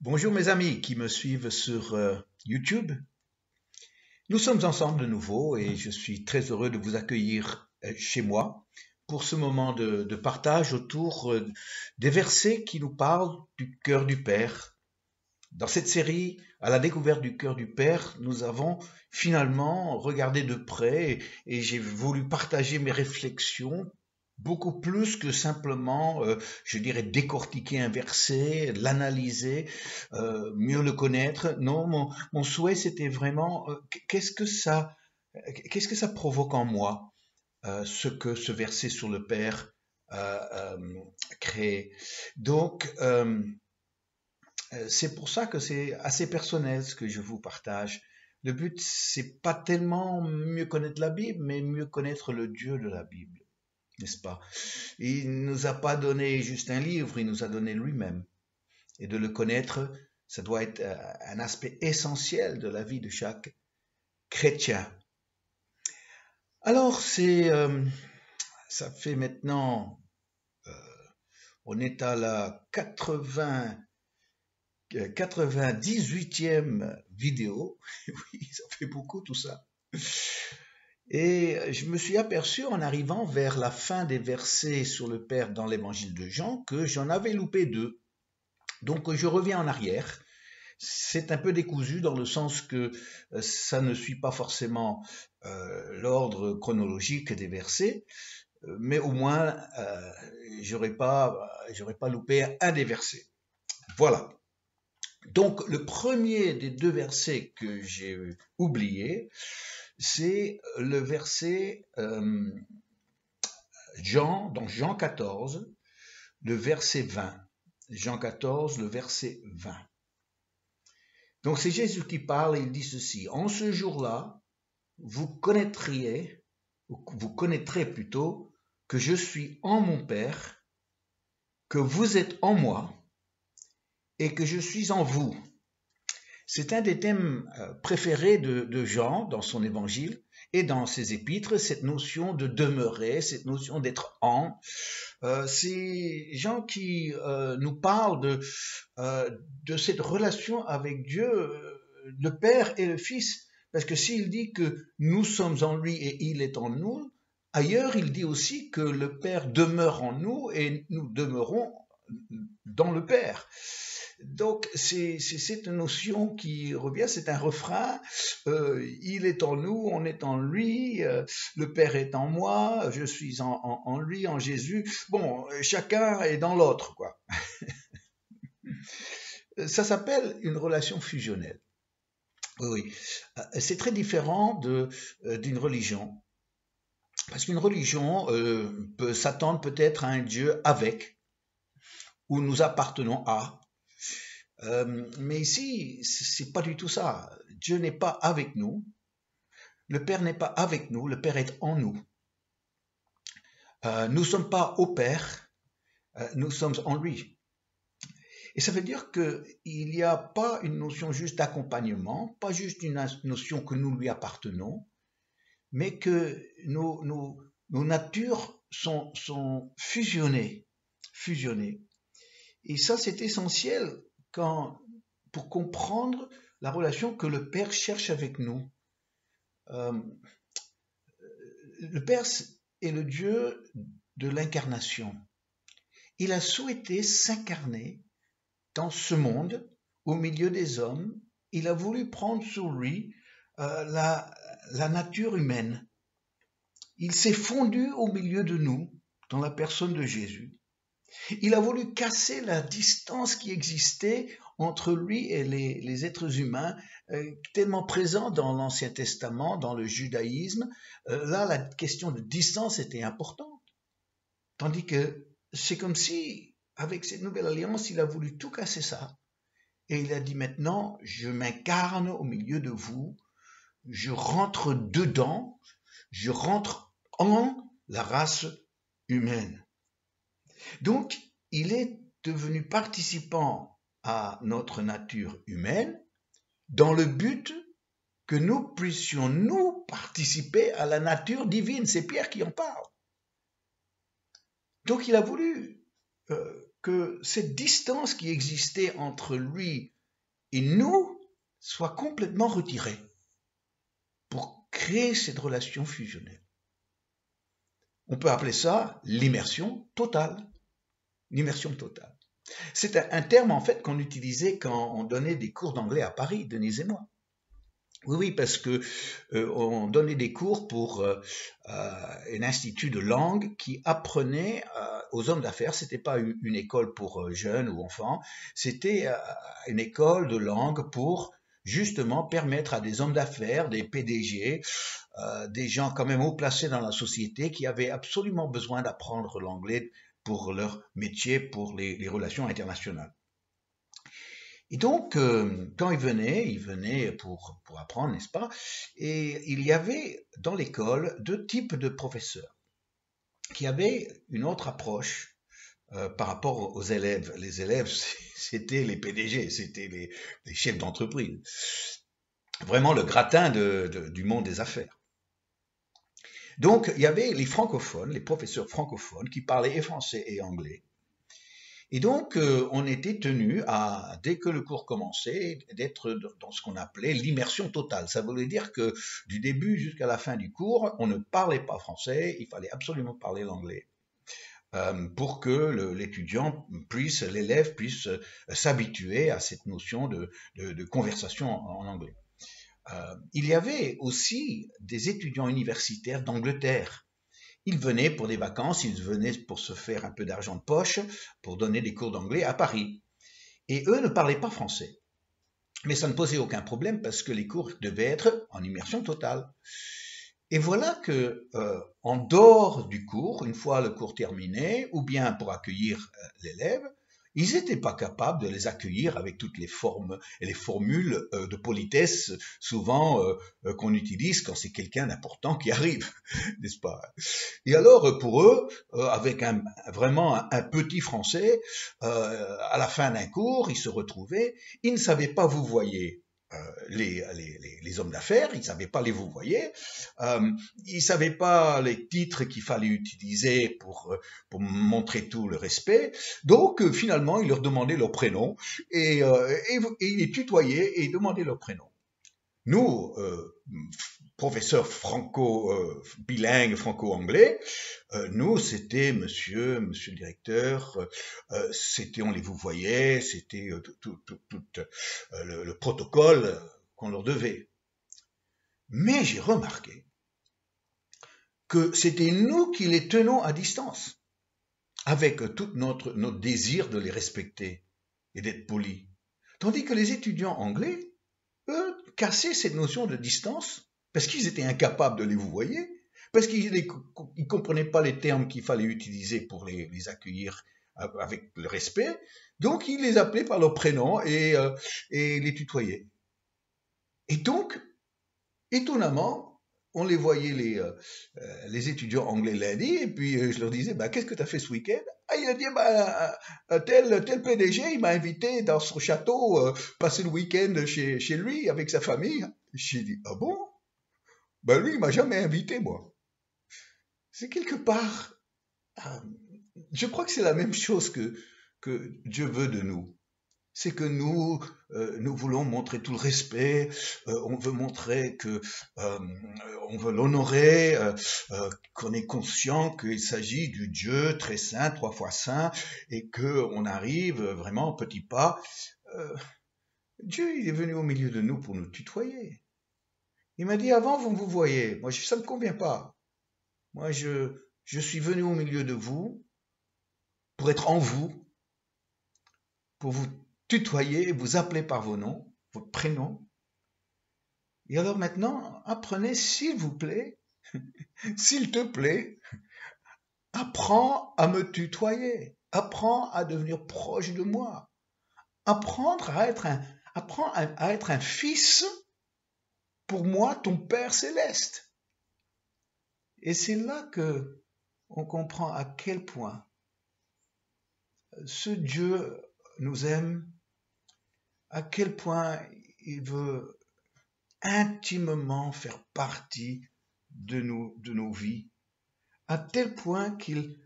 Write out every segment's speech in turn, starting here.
Bonjour mes amis qui me suivent sur YouTube. Nous sommes ensemble de nouveau et je suis très heureux de vous accueillir chez moi pour ce moment de partage autour des versets qui nous parlent du cœur du Père. Dans cette série, à la découverte du cœur du Père, nous avons finalement regardé de près et j'ai voulu partager mes réflexions beaucoup plus que simplement, je dirais, décortiquer un verset, l'analyser, mieux le connaître. Non, mon souhait, c'était vraiment, qu'est-ce que ça provoque en moi, ce que ce verset sur le Père crée. Donc, c'est pour ça que c'est assez personnel ce que je vous partage. Le but, c'est pas tellement mieux connaître la Bible, mais mieux connaître le Dieu de la Bible, n'est-ce pas? Il nous a pas donné juste un livre, il nous a donné lui-même. Et de le connaître, ça doit être un aspect essentiel de la vie de chaque chrétien. Alors, ça fait maintenant, euh, on est à la 98e vidéo. Oui, ça fait beaucoup tout ça. Et je me suis aperçu en arrivant vers la fin des versets sur le Père dans l'évangile de Jean que j'en avais loupé deux. Donc je reviens en arrière. C'est un peu décousu dans le sens que ça ne suit pas forcément l'ordre chronologique des versets, mais au moins j'aurais pas loupé un des versets. Voilà. Donc le premier des deux versets que j'ai oublié, c'est le verset dans Jean 14, le verset 20. Jean 14, le verset 20. Donc c'est Jésus qui parle et il dit ceci. En ce jour-là, vous connaîtrez plutôt que je suis en mon Père, que vous êtes en moi et que je suis en vous. C'est un des thèmes préférés de Jean dans son évangile et dans ses épîtres, cette notion de demeurer, cette notion d'être en. C'est Jean qui nous parle de cette relation avec Dieu, le Père et le Fils. Parce que s'il dit que nous sommes en lui et il est en nous, ailleurs il dit aussi que le Père demeure en nous et nous demeurons dans le Père. Donc c'est cette notion qui revient, c'est un refrain, il est en nous, on est en lui, le Père est en moi, je suis en lui, en Jésus. Bon, chacun est dans l'autre, quoi. Ça s'appelle une relation fusionnelle. Oui, oui. C'est très différent d'une religion. Parce qu'une religion peut s'attendre peut-être à un Dieu avec, où nous appartenons à. Mais ici, c'est pas du tout ça. Dieu n'est pas avec nous. Le Père n'est pas avec nous. Le Père est en nous. Nous ne sommes pas au Père. Nous sommes en lui. Et ça veut dire qu'il n'y a pas une notion juste d'accompagnement, pas juste une notion que nous lui appartenons, mais que nos natures sont fusionnées. Et ça, c'est essentiel pour comprendre la relation que le Père cherche avec nous. Le Père est le Dieu de l'incarnation. Il a souhaité s'incarner dans ce monde, au milieu des hommes. Il a voulu prendre sur lui la nature humaine. Il s'est fondu au milieu de nous, dans la personne de Jésus. Il a voulu casser la distance qui existait entre lui et les êtres humains, tellement présents dans l'Ancien Testament, dans le judaïsme. Là, la question de distance était importante. Tandis que c'est comme si, avec cette nouvelle alliance, il a voulu tout casser ça. Et il a dit maintenant, je m'incarne au milieu de vous, je rentre dedans, je rentre en la race humaine. Donc, il est devenu participant à notre nature humaine dans le but que nous puissions nous participer à la nature divine. C'est Pierre qui en parle. Donc, il a voulu que cette distance qui existait entre lui et nous soit complètement retirée pour créer cette relation fusionnelle. On peut appeler ça l'immersion totale. L'immersion totale. C'est un terme en fait qu'on utilisait quand on donnait des cours d'anglais à Paris, Denise et moi. Oui, parce que on donnait des cours pour un institut de langue qui apprenait aux hommes d'affaires. C'était pas une école pour jeunes ou enfants, c'était une école de langue pour justement permettre à des hommes d'affaires, des PDG, des gens quand même haut placés dans la société qui avaient absolument besoin d'apprendre l'anglais pour leur métier, pour les relations internationales. Et donc, quand il venait pour apprendre, n'est-ce pas? Et il y avait dans l'école deux types de professeurs qui avaient une autre approche par rapport aux élèves. Les élèves, c'était les PDG, c'était les chefs d'entreprise. Vraiment le gratin du monde des affaires. Donc, il y avait les francophones, les professeurs francophones qui parlaient et français et anglais. Et donc, on était tenu à, dès que le cours commençait, d'être dans ce qu'on appelait l'immersion totale. Ça voulait dire que du début jusqu'à la fin du cours, on ne parlait pas français, il fallait absolument parler l'anglais. Pour que l'étudiant puisse, l'élève puisse s'habituer à cette notion de conversation en anglais. Il y avait aussi des étudiants universitaires d'Angleterre. Ils venaient pour des vacances, ils venaient pour se faire un peu d'argent de poche, pour donner des cours d'anglais à Paris. Et eux ne parlaient pas français. Mais ça ne posait aucun problème parce que les cours devaient être en immersion totale. Et voilà que, en dehors du cours, une fois le cours terminé, ou bien pour accueillir l'élève, ils n'étaient pas capables de les accueillir avec toutes les formes et les formules de politesse souvent qu'on utilise quand c'est quelqu'un d'important qui arrive, n'est-ce pas? Et alors pour eux, avec vraiment un petit français, à la fin d'un cours, ils se retrouvaient, ils ne savaient pas vous voyez. Les hommes d'affaires, ils ne savaient pas les vous voyez, ils ne savaient pas les titres qu'il fallait utiliser pour montrer tout le respect. Donc finalement, ils leur demandaient leur prénom et ils les tutoyaient et demandaient leur prénom. Nous, professeurs bilingues franco-anglais, nous, c'était monsieur le directeur, c'était, on les vous voyait, c'était tout le protocole qu'on leur devait. Mais j'ai remarqué que c'était nous qui les tenons à distance, avec tout notre désir de les respecter et d'être polis. Tandis que les étudiants anglais, eux, cassaient cette notion de distance parce qu'ils étaient incapables de les vous voyez, parce qu'ils ne comprenaient pas les termes qu'il fallait utiliser pour les accueillir avec le respect, donc ils les appelaient par leur prénom et les tutoyaient. Et donc, étonnamment, on les voyait les étudiants anglais lundi, et puis je leur disais, bah, qu'est-ce que tu as fait ce week-end? Ah, il a dit, bah, tel PDG, il m'a invité dans son château, passer le week-end chez lui avec sa famille. J'ai dit, ah bon? Ben lui, il m'a jamais invité, moi. C'est quelque part, je crois que c'est la même chose que Dieu veut de nous. C'est que nous voulons montrer tout le respect, on veut montrer que on veut l'honorer, qu'on est conscient qu'il s'agit du Dieu très saint, 3 fois saint, et que on arrive vraiment petit pas. Dieu, il est venu au milieu de nous pour nous tutoyer. Il m'a dit, avant, vous me vous voyez. Moi, ça ne me convient pas. Moi, je suis venu au milieu de vous pour être en vous, pour vous tutoyer, vous appeler par vos noms, votre prénom. Et alors maintenant, apprenez, s'il vous plaît, s'il te plaît, apprends à me tutoyer, apprends à devenir proche de moi, apprends à être un fils pour moi, ton Père céleste. Et c'est là que on comprend à quel point ce Dieu nous aime, à quel point il veut intimement faire partie de nos vies, à tel point qu'il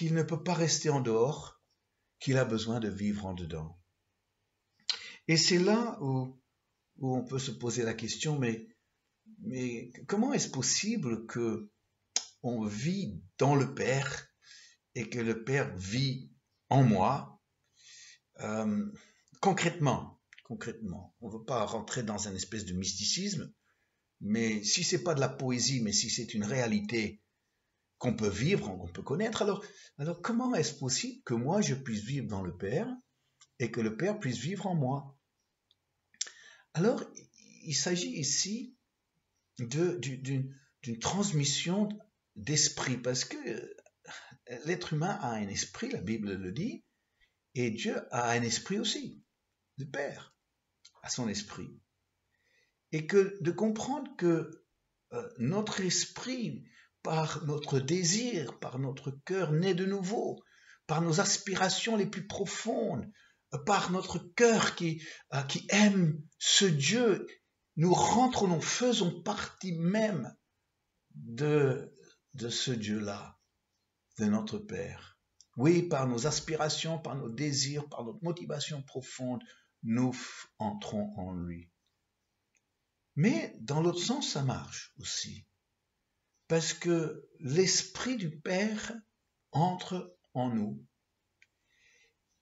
ne peut pas rester en dehors, qu'il a besoin de vivre en dedans. Et c'est là où on peut se poser la question, mais comment est-ce possible que on vit dans le Père et que le Père vit en moi? Concrètement, on ne veut pas rentrer dans un espèce de mysticisme, mais si c'est pas de la poésie, mais si c'est une réalité qu'on peut vivre, qu'on peut connaître, alors comment est-ce possible que moi je puisse vivre dans le Père et que le Père puisse vivre en moi? Alors, il s'agit ici d'une transmission d'esprit, parce que l'être humain a un esprit, la Bible le dit, et Dieu a un esprit aussi, le Père a son esprit. Et que de comprendre que notre esprit, par notre désir, par notre cœur né de nouveau, par nos aspirations les plus profondes, par notre cœur qui aime ce Dieu, nous faisons partie même de ce Dieu-là, de notre Père. Oui, par nos aspirations, par nos désirs, par notre motivation profonde, nous entrons en lui. Mais dans l'autre sens, ça marche aussi. Parce que l'Esprit du Père entre en nous.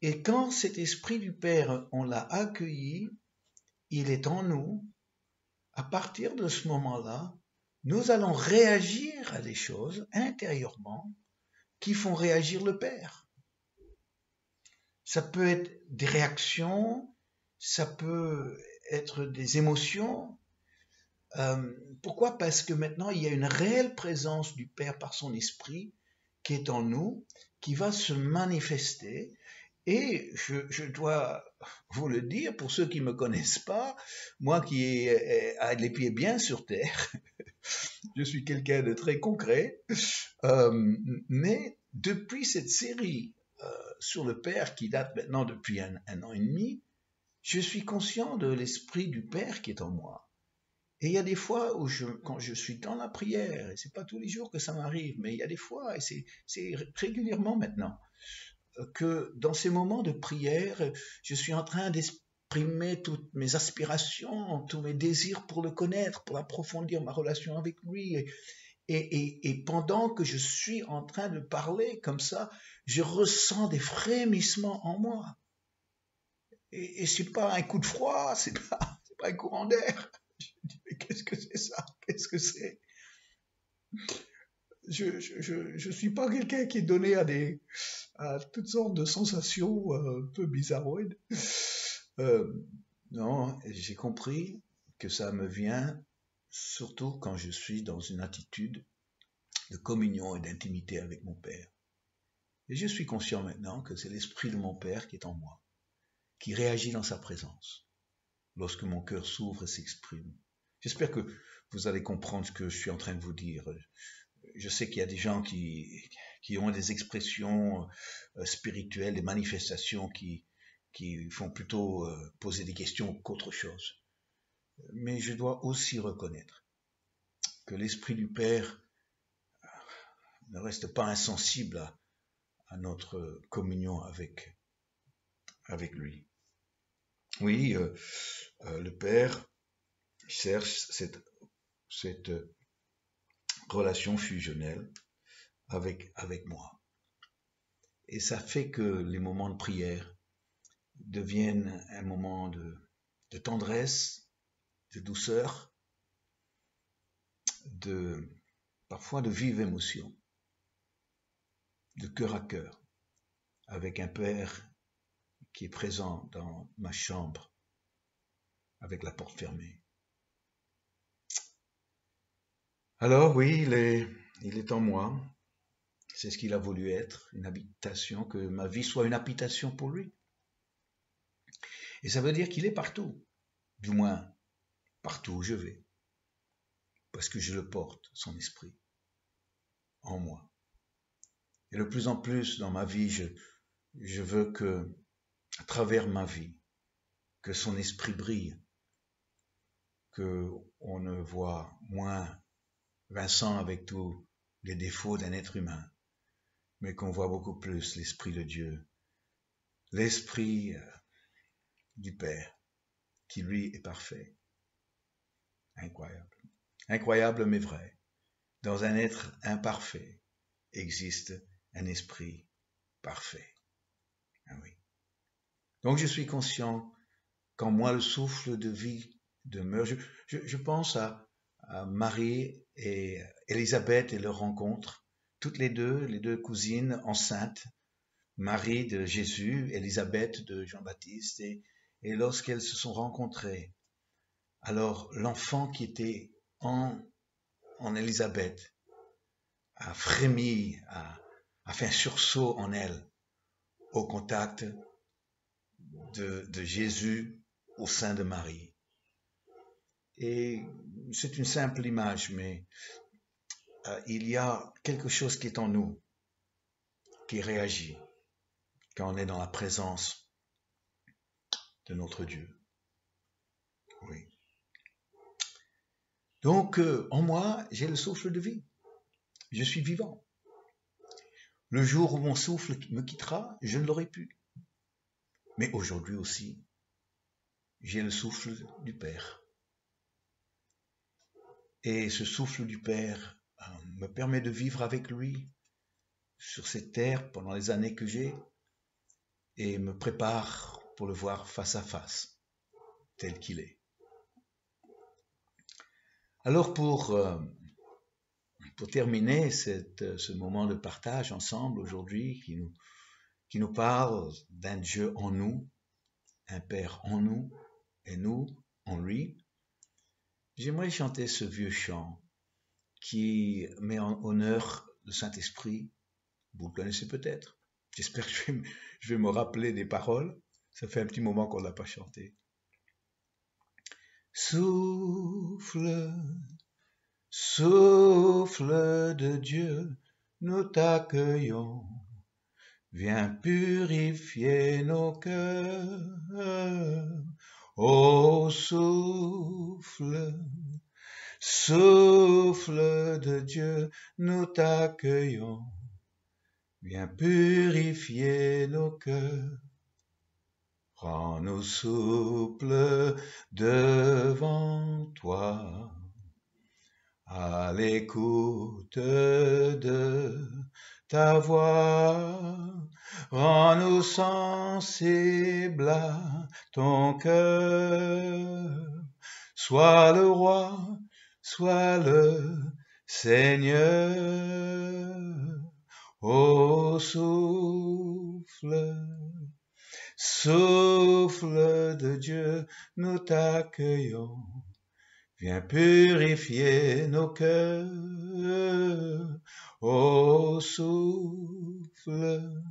Et quand cet Esprit du Père, on l'a accueilli, il est en nous, à partir de ce moment-là, nous allons réagir à des choses intérieurement qui font réagir le Père. Ça peut être des réactions, ça peut être des émotions. Pourquoi? Parce que maintenant, il y a une réelle présence du Père par son esprit qui est en nous, qui va se manifester. Et je dois vous le dire, pour ceux qui ne me connaissent pas, moi qui ai les pieds bien sur terre, je suis quelqu'un de très concret, mais depuis cette série sur le Père qui date maintenant depuis un an et demi, je suis conscient de l'esprit du Père qui est en moi. Et il y a des fois où quand je suis dans la prière, et c'est pas tous les jours que ça m'arrive, mais il y a des fois, et c'est régulièrement maintenant, que dans ces moments de prière, je suis en train d'exprimer toutes mes aspirations, tous mes désirs pour le connaître, pour approfondir ma relation avec lui. Et pendant que je suis en train de parler comme ça, je ressens des frémissements en moi. Et c'est pas un coup de froid, c'est pas un courant d'air. Je dis, mais qu'est-ce que c'est ça? Qu'est-ce que c'est? Je suis pas quelqu'un qui est donné à toutes sortes de sensations un peu bizarroïdes. Non, j'ai compris que ça me vient surtout quand je suis dans une attitude de communion et d'intimité avec mon Père. Et je suis conscient maintenant que c'est l'esprit de mon Père qui est en moi, qui réagit dans sa présence, lorsque mon cœur s'ouvre et s'exprime. J'espère que vous allez comprendre ce que je suis en train de vous dire. Je sais qu'il y a des gens qui ont des expressions spirituelles, des manifestations qui font plutôt poser des questions qu'autre chose. Mais je dois aussi reconnaître que l'Esprit du Père ne reste pas insensible à notre communion avec lui. Oui, le Père cherche cette relation fusionnelle avec moi. Et ça fait que les moments de prière deviennent un moment de tendresse, de douceur, parfois de vive émotion, de cœur à cœur, avec un Père qui est présent dans ma chambre, avec la porte fermée. Alors oui, il est en moi. C'est ce qu'il a voulu être, une habitation, que ma vie soit une habitation pour lui. Et ça veut dire qu'il est partout, du moins partout où je vais, parce que je le porte, son esprit, en moi. Et de plus en plus dans ma vie, je veux que, à travers ma vie, que son esprit brille, qu'on ne voit moins Vincent avec tous les défauts d'un être humain, mais qu'on voit beaucoup plus l'Esprit de Dieu l'Esprit du Père, qui lui est parfait. Incroyable. Incroyable mais vrai. Dans un être imparfait existe un esprit parfait. Ah oui. Donc je suis conscient qu'en moi le souffle de vie demeure. Je pense à Marie et Élisabeth et leur rencontre. Toutes les deux cousines enceintes. Marie de Jésus, Élisabeth de Jean-Baptiste. Et lorsqu'elles se sont rencontrées, alors l'enfant qui était en Élisabeth a frémi, a fait un sursaut en elle au contact de Jésus au sein de Marie. Et c'est une simple image, mais il y a quelque chose qui est en nous, qui réagit quand on est dans la présence de notre Dieu. Oui. Donc, en moi, j'ai le souffle de vie. Je suis vivant. Le jour où mon souffle me quittera, je ne l'aurai plus. Mais aujourd'hui aussi, j'ai le souffle du Père. Et ce souffle du Père me permet de vivre avec lui sur cette terre pendant les années que j'ai et me prépare pour le voir face à face, tel qu'il est. Alors pour terminer ce moment de partage ensemble aujourd'hui qui nous parle d'un Dieu en nous, un Père en nous et nous en lui, j'aimerais chanter ce vieux chant qui met en honneur le Saint-Esprit. Vous le connaissez peut-être. J'espère que je vais me rappeler des paroles. Ça fait un petit moment qu'on ne l'a pas chanté. Souffle, souffle de Dieu, nous t'accueillons. Viens purifier nos cœurs. Ô souffle, souffle de Dieu, nous t'accueillons. Viens purifier nos cœurs. Rends-nous souples devant toi, à l'écoute de ta voix. Rends-nous sensibles à ton cœur. Sois le roi, sois le Seigneur. Ô souffle, souffle de Dieu, nous t'accueillons. Viens purifier nos cœurs. Ô souffle,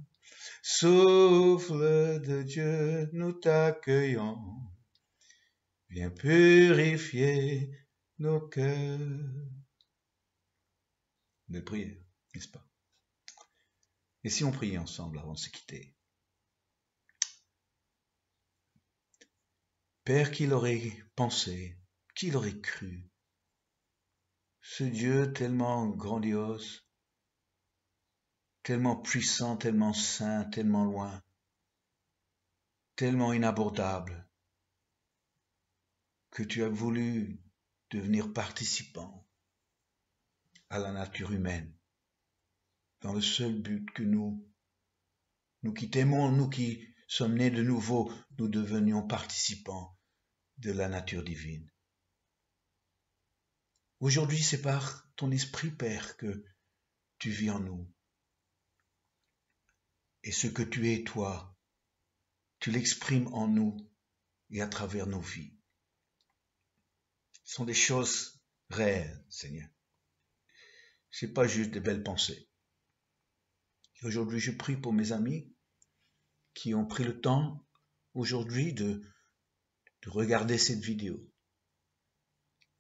souffle de Dieu, nous t'accueillons. Viens purifier nos cœurs. De prière, n'est-ce pas? Et si on priait ensemble avant de se quitter? Père, qui l'aurait pensé, qui l'aurait cru? Ce Dieu tellement grandiose, tellement puissant, tellement saint, tellement loin, tellement inabordable, que tu as voulu devenir participant à la nature humaine, dans le seul but que nous qui t'aimons, nous qui sommes nés de nouveau, nous devenions participants de la nature divine. Aujourd'hui, c'est par ton esprit, Père, que tu vis en nous. Et ce que tu es, toi, tu l'exprimes en nous et à travers nos vies. Ce sont des choses réelles, Seigneur. Ce n'est pas juste des belles pensées. Et aujourd'hui, je prie pour mes amis qui ont pris le temps aujourd'hui de regarder cette vidéo.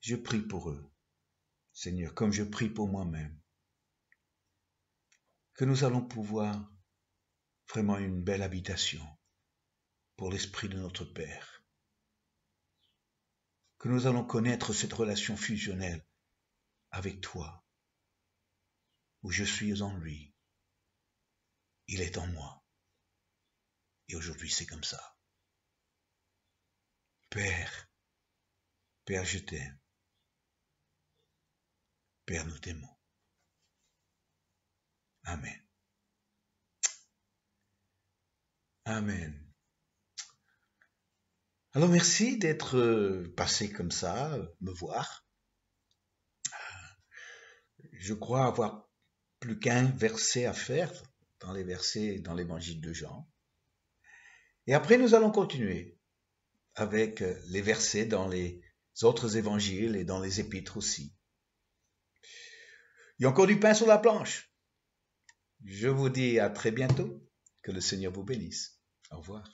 Je prie pour eux, Seigneur, comme je prie pour moi-même, que nous allons pouvoir vraiment une belle habitation pour l'Esprit de notre Père, que nous allons connaître cette relation fusionnelle avec toi, où je suis en lui, il est en moi. Et aujourd'hui, c'est comme ça. Père, Père, je t'aime. Père, nous t'aimons. Amen. Amen. Alors merci d'être passé comme ça, me voir. Je crois avoir plus qu'un verset à faire dans les versets dans l'évangile de Jean. Et après, nous allons continuer avec les versets dans les autres évangiles et dans les épîtres aussi. Il y a encore du pain sur la planche. Je vous dis à très bientôt. Que le Seigneur vous bénisse. Au revoir.